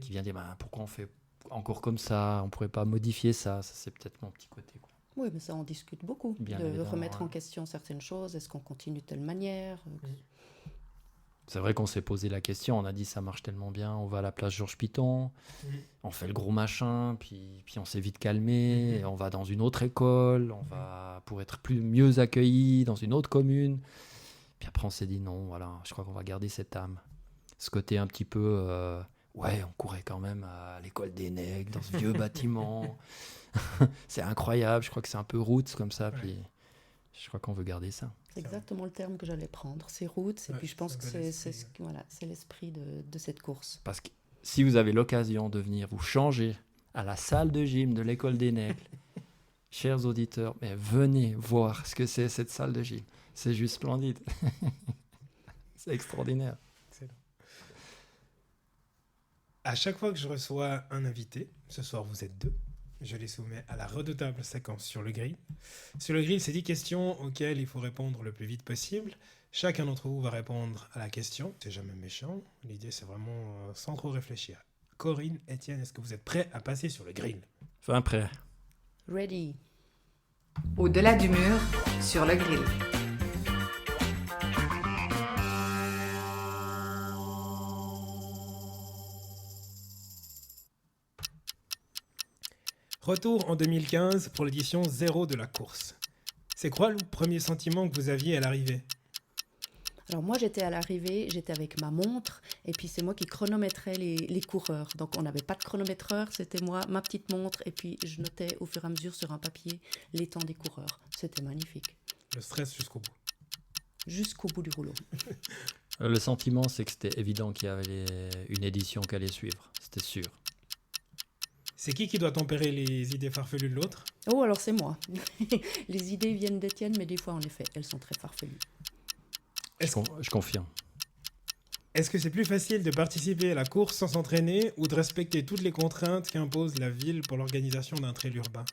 qui vient dire pourquoi on fait encore comme ça, on pourrait pas modifier ça. Ça, c'est peut-être mon petit côté, quoi. Oui, mais ça, on discute beaucoup, de remettre en question certaines choses. Est-ce qu'on continue de telle manière? C'est vrai qu'on s'est posé la question, on a dit ça marche tellement bien, on va à la place Georges Piton, on fait le gros machin, puis on s'est vite calmé, et on va dans une autre école, on va pour être mieux accueillis dans une autre commune. Puis après on s'est dit non, voilà, je crois qu'on va garder cette âme. Ce côté un petit peu, ouais, on courait quand même à l'école des Nègres, dans ce vieux bâtiment. C'est incroyable, je crois que c'est un peu roots comme ça, puis je crois qu'on veut garder ça. C'est exactement le terme que j'allais prendre, c'est roots, et puis je pense que c'est l'esprit de cette course. Parce que si vous avez l'occasion de venir vous changer à la salle de gym de l'école des Nègres, chers auditeurs, mais venez voir ce que c'est cette salle de gym. C'est juste splendide. C'est extraordinaire. Excellent. À chaque fois que je reçois un invité, ce soir vous êtes 2, je les soumets à la redoutable séquence sur le grill. Sur le grill, c'est 10 questions auxquelles il faut répondre le plus vite possible. Chacun d'entre vous va répondre à la question. C'est jamais méchant. L'idée, c'est vraiment sans trop réfléchir. Corinne, Étienne, est-ce que vous êtes prêts à passer sur le grill? Enfin, prêt. Ready. Au-delà du mur, sur le grill. Retour en 2015 pour l'édition 0 de la course. C'est quoi le premier sentiment que vous aviez à l'arrivée? Alors moi j'étais à l'arrivée, j'étais avec ma montre et puis c'est moi qui chronométrais les coureurs. Donc on n'avait pas de chronométreur, c'était moi, ma petite montre et puis je notais au fur et à mesure sur un papier les temps des coureurs. C'était magnifique. Le stress jusqu'au bout. Jusqu'au bout du rouleau. Le sentiment, c'est que c'était évident qu'il y avait une édition qui allait suivre. C'était sûr. C'est qui doit tempérer les idées farfelues de l'autre? Oh alors c'est moi. Les idées viennent d'Étienne mais des fois en effet elles sont très farfelues. Je confirme. Est-ce que c'est plus facile de participer à la course sans s'entraîner ou de respecter toutes les contraintes qu'impose la ville pour l'organisation d'un trail urbain?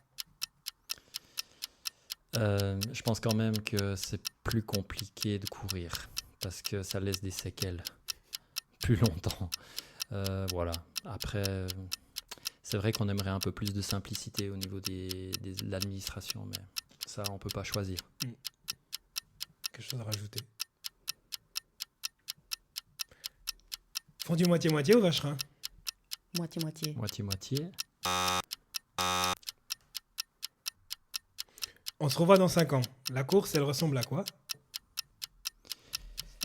Je pense quand même que c'est plus compliqué de courir parce que ça laisse des séquelles plus longtemps. Voilà. Après, c'est vrai qu'on aimerait un peu plus de simplicité au niveau de l'administration, mais ça, on peut pas choisir. Quelque chose à rajouter? Fondu moitié-moitié ou vacherin? Moitié-moitié. Moitié-moitié. On se revoit dans 5 ans. La course, elle ressemble à quoi?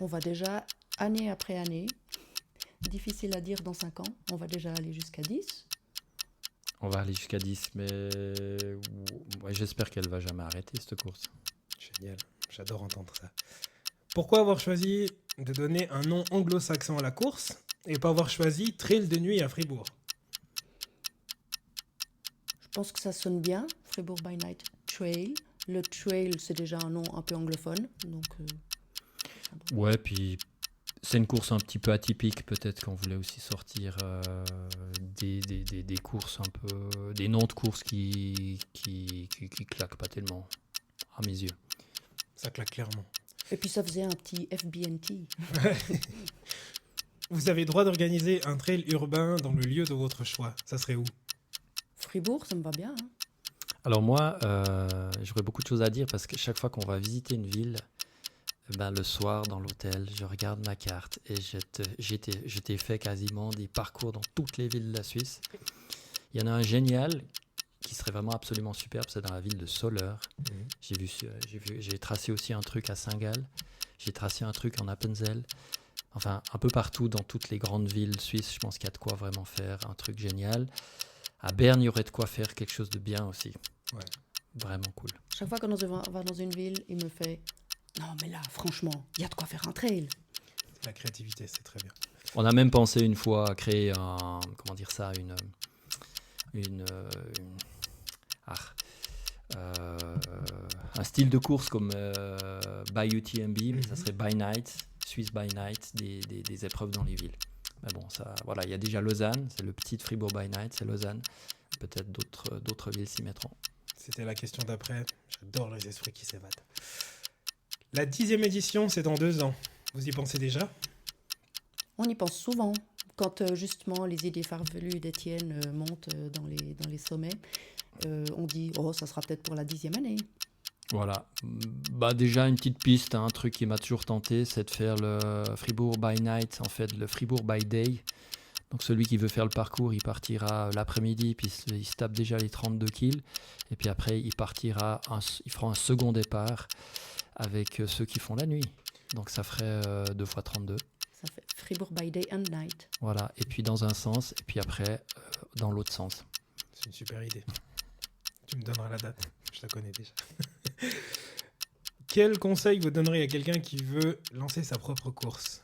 On va déjà année après année. Difficile à dire dans 5 ans. On va déjà aller jusqu'à 10. On va aller jusqu'à 10, mais ouais, j'espère qu'elle va jamais arrêter cette course. Génial, j'adore entendre ça. Pourquoi avoir choisi de donner un nom anglo-saxon à la course et pas avoir choisi Trail de nuit à Fribourg? Je pense que ça sonne bien, Fribourg by Night Trail. Le trail, c'est déjà un nom un peu anglophone. Donc, ouais, puis c'est une course un petit peu atypique. Peut-être qu'on voulait aussi sortir des courses un peu... Des noms de courses qui claquent pas tellement, à mes yeux. Ça claque clairement. Et puis ça faisait un petit FBNT. Vous avez droit d'organiser un trail urbain dans le lieu de votre choix. Ça serait où? Fribourg, ça me va bien. Hein. Alors moi, j'aurais beaucoup de choses à dire parce que chaque fois qu'on va visiter une ville, ben, le soir dans l'hôtel, je regarde ma carte et je t'ai fait quasiment des parcours dans toutes les villes de la Suisse. Il y en a un génial qui serait vraiment absolument superbe, c'est dans la ville de Soleure. J'ai tracé aussi un truc à Saint-Gall, j'ai tracé un truc en Appenzell. Enfin, un peu partout dans toutes les grandes villes suisses, je pense qu'il y a de quoi vraiment faire un truc génial. À Berne, il y aurait de quoi faire quelque chose de bien aussi. Ouais. Vraiment cool. Chaque fois qu'on va dans une ville, il me fait « Non, mais là, franchement, il y a de quoi faire un trail. » La créativité, c'est très bien. On a même pensé une fois à créer un style de course comme by UTMB, mais ça serait by night, Swiss by night, des épreuves dans les villes. Mais bon, ça, voilà, il y a déjà Lausanne, c'est le petit Fribourg by night, c'est Lausanne. Peut-être d'autres villes s'y mettront. C'était la question d'après. J'adore les esprits qui s'évadent. La 10e édition, c'est dans 2 ans. Vous y pensez déjà? On y pense souvent. Quand justement les idées farfelues d'Étienne montent dans les sommets, on dit « Oh, ça sera peut-être pour la 10e année. » Voilà. Déjà, une petite piste, un truc qui m'a toujours tenté, c'est de faire le Fribourg by night, en fait, le Fribourg by day. Donc, celui qui veut faire le parcours, il partira l'après-midi, puis il se tape déjà les 32 kills. Et puis après, il fera un second départ avec ceux qui font la nuit. Donc, ça ferait 2 fois 32. Ça fait Fribourg by day and night. Voilà. Et puis, dans un sens, et puis après, dans l'autre sens. C'est une super idée. Tu me donneras la date, je la connais déjà. Quel conseil vous donneriez à quelqu'un qui veut lancer sa propre course ?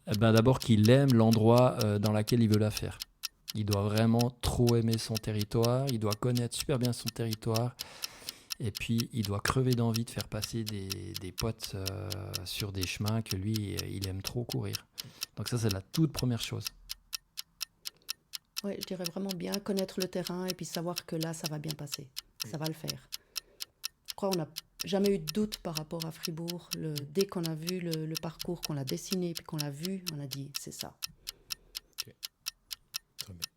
D'abord qu'il aime l'endroit dans lequel il veut la faire. Il doit vraiment trop aimer son territoire, il doit connaître super bien son territoire, et puis il doit crever d'envie de faire passer des potes sur des chemins que lui, il aime trop courir. Donc ça, c'est la toute première chose. Oui, je dirais vraiment bien connaître le terrain et puis savoir que là, ça va bien passer. Ça va le faire. Je crois qu'on n'a jamais eu de doute par rapport à Fribourg. Dès qu'on a vu le parcours, qu'on l'a dessiné et puis qu'on l'a vu, on a dit c'est ça. Okay. Très bien.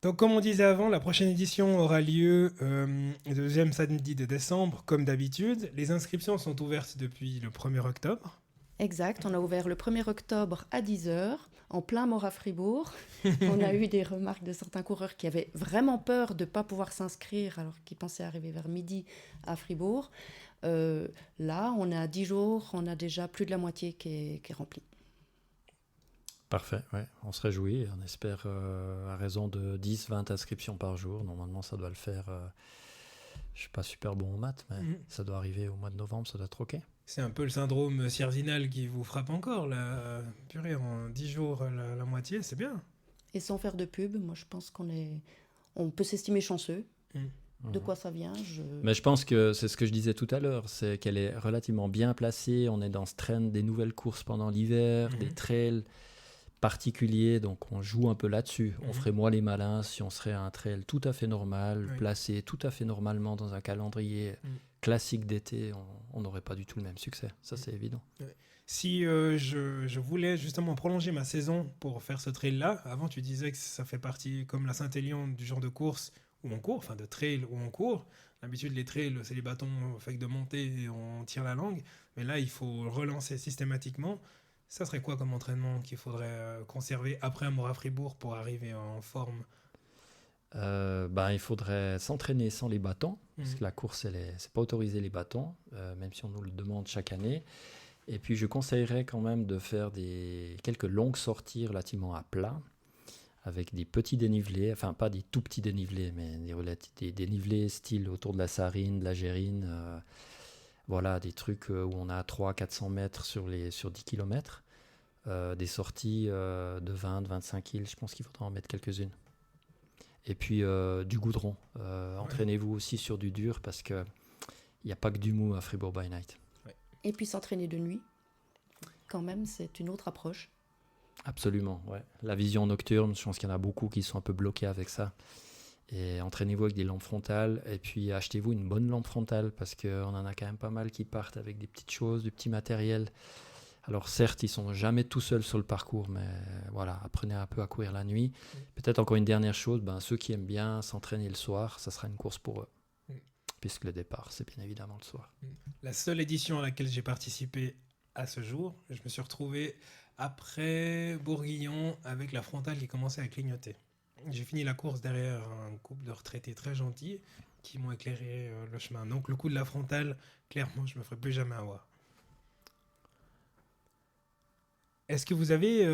Donc, comme on disait avant, la prochaine édition aura lieu le deuxième samedi de décembre, comme d'habitude. Les inscriptions sont ouvertes depuis le 1er octobre. Exact, on a ouvert le 1er octobre à 10h, en plein Mora Fribourg. On a eu des remarques de certains coureurs qui avaient vraiment peur de ne pas pouvoir s'inscrire alors qu'ils pensaient arriver vers midi à Fribourg. Là, on est à 10 jours, on a déjà plus de la moitié qui est remplie. Parfait, ouais. On se réjouit, on espère à raison de 10-20 inscriptions par jour. Normalement, ça doit le faire. Je ne suis pas super bon en maths, mais ça doit arriver au mois de novembre, ça doit être OK. C'est un peu le syndrome Sierzinal qui vous frappe encore, là. Purée, en 10 jours, la moitié, c'est bien. Et sans faire de pub, moi je pense on peut s'estimer chanceux. De quoi ça vient Mais je pense que c'est ce que je disais tout à l'heure, c'est qu'elle est relativement bien placée. On est dans ce trend des nouvelles courses pendant l'hiver, des trails particuliers, donc on joue un peu là-dessus. On ferait moins les malins si on serait à un trail tout à fait normal, placé tout à fait normalement dans un calendrier classique d'été, on n'aurait pas du tout le même succès. Ça, c'est évident. Si je voulais justement prolonger ma saison pour faire ce trail-là, avant tu disais que ça fait partie, comme la Saint-Élion, du genre de course où on court, enfin de trail où on court. D'habitude, les trails, c'est les bâtons faits de monter et on tire la langue. Mais là, il faut relancer systématiquement. Ça serait quoi comme entraînement qu'il faudrait conserver après un Mora Fribourg pour arriver en forme ? Il faudrait s'entraîner sans les bâtons, parce que la course, c'est pas autorisé les bâtons, même si on nous le demande chaque année. Et puis, je conseillerais quand même de faire quelques longues sorties relativement à plat, avec des petits dénivelés, enfin pas des tout petits dénivelés, mais des dénivelés style autour de la Sarine, de la Gérine, voilà, des trucs où on a 300-400 mètres sur 10 km, des sorties de 20-25 kills, je pense qu'il faudra en mettre quelques-unes. Et puis du goudron, entraînez-vous aussi sur du dur, parce qu'il n'y a pas que du mou à Fribourg by Night. Et puis s'entraîner de nuit, quand même, c'est une autre approche. Absolument, ouais. La vision nocturne, je pense qu'il y en a beaucoup qui sont un peu bloqués avec ça. Et entraînez-vous avec des lampes frontales, et puis achetez-vous une bonne lampe frontale, parce qu'on en a quand même pas mal qui partent avec des petites choses, du petit matériel. Alors certes, ils sont jamais tout seuls sur le parcours, mais voilà, apprenez un peu à courir la nuit. Peut-être encore une dernière chose, ceux qui aiment bien s'entraîner le soir, ça sera une course pour eux. Puisque le départ, c'est bien évidemment le soir. La seule édition à laquelle j'ai participé à ce jour, je me suis retrouvé après Bourguignon avec la frontale qui commençait à clignoter. J'ai fini la course derrière un couple de retraités très gentils qui m'ont éclairé le chemin. Donc le coup de la frontale, clairement, je ne me ferai plus jamais avoir. Est-ce que vous avez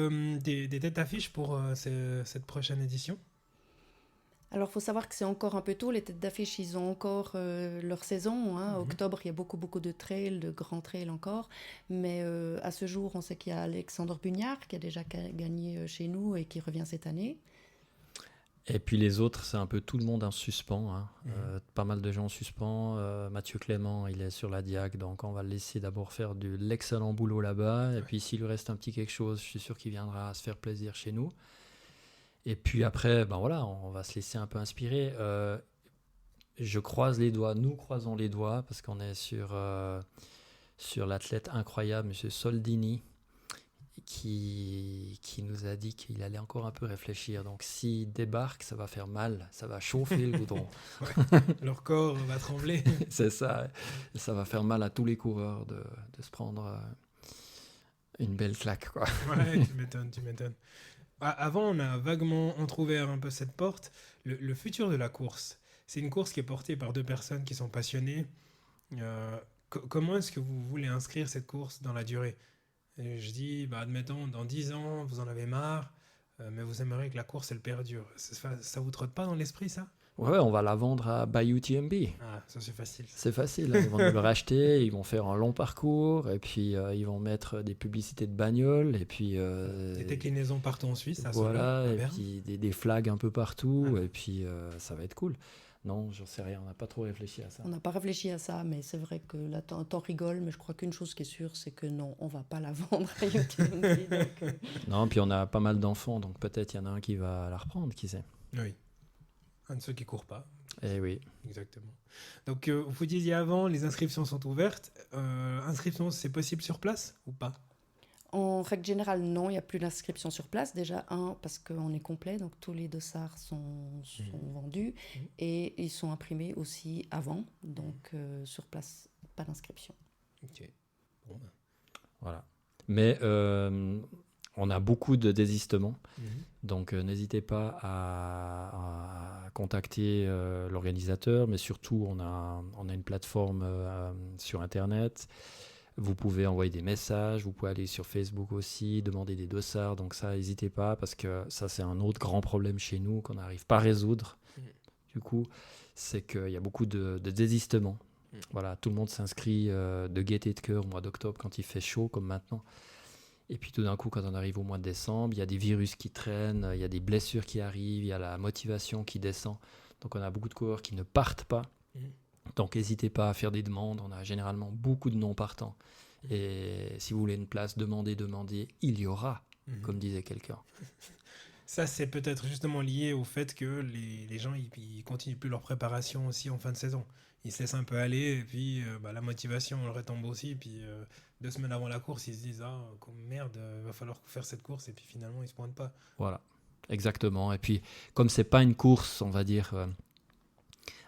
des têtes d'affiche pour cette prochaine édition ? Alors, il faut savoir que c'est encore un peu tôt. Les têtes d'affiche, ils ont encore leur saison. Octobre, il y a beaucoup de trails, de grands trails encore. Mais à ce jour, on sait qu'il y a Alexandre Bugnard qui a déjà gagné chez nous et qui revient cette année. Et puis les autres, c'est un peu tout le monde en suspens. Pas mal de gens en suspens. Mathieu Clément, il est sur la Diag, donc on va le laisser d'abord faire de l'excellent boulot là-bas. Et puis s'il lui reste un petit quelque chose, je suis sûr qu'il viendra se faire plaisir chez nous. Et puis après, on va se laisser un peu inspirer. Je croise les doigts, nous croisons les doigts, parce qu'on est sur l'athlète incroyable, M. Soldini. qui nous a dit qu'il allait encore un peu réfléchir. Donc s'il débarque, ça va faire mal, ça va chauffer le goudron. Leur corps va trembler. C'est ça. Et ça va faire mal à tous les coureurs de se prendre une belle claque, quoi. Ouais, tu m'étonnes. Avant, on a vaguement entrouvert un peu cette porte. Le futur de la course, c'est une course qui est portée par 2 personnes qui sont passionnées. Comment est-ce que vous voulez inscrire cette course dans la durée ? Et je dis, admettons, dans 10 ans, vous en avez marre, mais vous aimeriez que la course, elle perdure. Ça vous trotte pas dans l'esprit, ça ? Ouais, on va la vendre à Bayou TMB. Ah, ça c'est facile. C'est facile, hein. Ils vont nous le racheter, ils vont faire un long parcours, et puis ils vont mettre des publicités de bagnoles, et puis... Des déclinaisons partout en Suisse, à voilà, Sola, à et Berne. puis des flags un peu partout, Ah. et puis ça va être cool. Non, j'en sais rien, on n'a pas trop réfléchi à ça. On n'a pas réfléchi à ça, mais c'est vrai que là, t'en rigoles, mais je crois qu'une chose qui est sûre, c'est que non, on va pas la vendre à UTMB. Donc, Non, puis on a pas mal d'enfants, donc peut-être il y en a un qui va la reprendre, qui sait. Oui. Un de ceux qui courent pas. Eh oui. Exactement. Donc, vous disiez avant, les inscriptions sont ouvertes. Inscription, c'est possible sur place ou pas ? En règle générale, non, il n'y a plus d'inscription sur place. Déjà, parce qu'on est complet, donc tous les dossards sont vendus et ils sont imprimés aussi avant. Donc, sur place, pas d'inscription. Ok. Bon, Voilà. Mais on a beaucoup de désistements, donc n'hésitez pas à contacter l'organisateur, mais surtout on a une plateforme sur Internet. Vous pouvez envoyer des messages, vous pouvez aller sur Facebook aussi, demander des dossards, donc ça, n'hésitez pas, parce que ça, c'est un autre grand problème chez nous qu'on n'arrive pas à résoudre. Du coup, c'est qu'il y a beaucoup de désistements. Voilà, tout le monde s'inscrit de gaieté de cœur au mois d'octobre quand il fait chaud, comme maintenant. Et puis tout d'un coup, quand on arrive au mois de décembre, il y a des virus qui traînent, il y a des blessures qui arrivent, il y a la motivation qui descend. Donc on a beaucoup de coureurs qui ne partent pas. Donc n'hésitez pas à faire des demandes, on a généralement beaucoup de non-partants. Et si vous voulez une place, demandez, il y aura, comme disait quelqu'un. Ça, c'est peut-être justement lié au fait que les gens, ils continuent plus leur préparation aussi en fin de saison. Ils se laissent un peu aller, et puis la motivation, elle retombe aussi. Et puis 2 semaines avant la course, ils se disent « Ah, merde, il va falloir faire cette course. » Et puis finalement, ils se pointent pas. Voilà, exactement. Et puis, comme c'est pas une course, on va dire...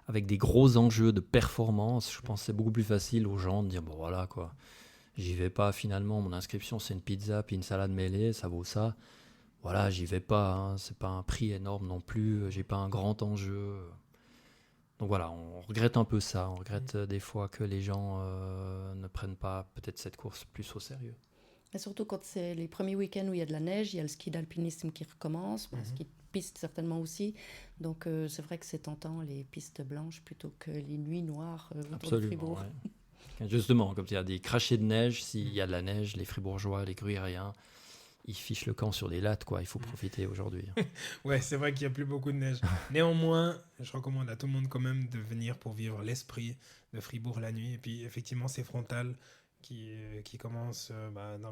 avec des gros enjeux de performance, je pense que c'est beaucoup plus facile aux gens de dire bon voilà quoi, j'y vais pas finalement, mon inscription c'est une pizza puis une salade mêlée, ça vaut ça. Voilà, j'y vais pas, hein, c'est pas un prix énorme non plus, j'ai pas un grand enjeu. Donc voilà, on regrette un peu ça, on regrette des fois que les gens ne prennent pas peut-être cette course plus au sérieux. Et surtout quand c'est les premiers week-ends où il y a de la neige, il y a le ski d'alpinisme qui recommence, le ski de piste certainement aussi. Donc c'est vrai que c'est tentant les pistes blanches plutôt que les nuits noires autour de Fribourg. Ouais. Justement, comme il y a des crachets de neige, s'il y a de la neige, les Fribourgeois, les Gruyériens, ils fichent le camp sur des lattes, quoi. Il faut profiter aujourd'hui. Ouais, c'est vrai qu'il n'y a plus beaucoup de neige. Néanmoins, je recommande à tout le monde quand même de venir pour vivre l'esprit de Fribourg la nuit. Et puis effectivement, c'est frontal qui commence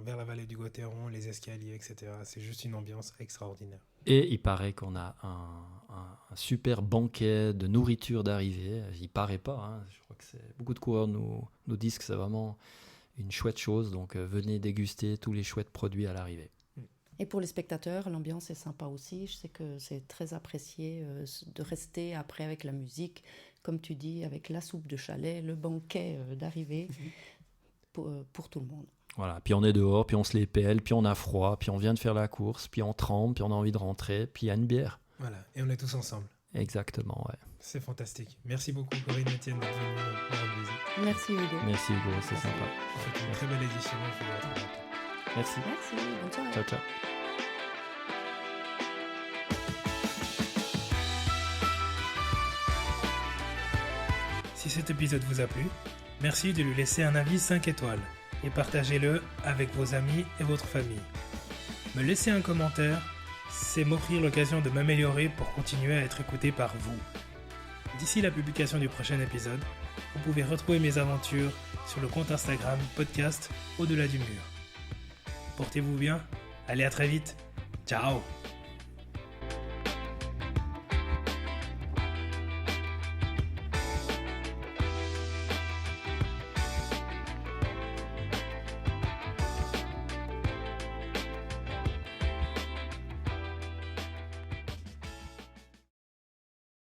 vers la vallée du Gotteron, les escaliers, etc. C'est juste une ambiance extraordinaire. Et il paraît qu'on a un super banquet de nourriture d'arrivée. Il paraît pas, hein. Je crois que beaucoup de coureurs nous disent que c'est vraiment une chouette chose. Donc venez déguster tous les chouettes produits à l'arrivée. Et pour les spectateurs, l'ambiance est sympa aussi. Je sais que c'est très apprécié de rester après avec la musique, comme tu dis, avec la soupe de chalet, le banquet d'arrivée, pour tout le monde. Voilà, puis on est dehors, puis on se les pèle, puis on a froid, puis on vient de faire la course, puis on tremble, puis on a envie de rentrer, puis il y a une bière. Voilà, et on est tous ensemble. Exactement, ouais. C'est fantastique. Merci beaucoup Corinne et Étienne d'être venus nous rendre visite. Merci Hugo. Merci Hugo, c'est sympa. C'était une très belle édition. On se voit très bientôt. Merci. Merci, bonne soirée. Ciao, ciao. Si cet épisode vous a plu, merci de lui laisser un avis 5 étoiles et partagez-le avec vos amis et votre famille. Me laisser un commentaire, c'est m'offrir l'occasion de m'améliorer pour continuer à être écouté par vous. D'ici la publication du prochain épisode, vous pouvez retrouver mes aventures sur le compte Instagram podcast Au-delà du mur. Portez-vous bien, allez à très vite, ciao.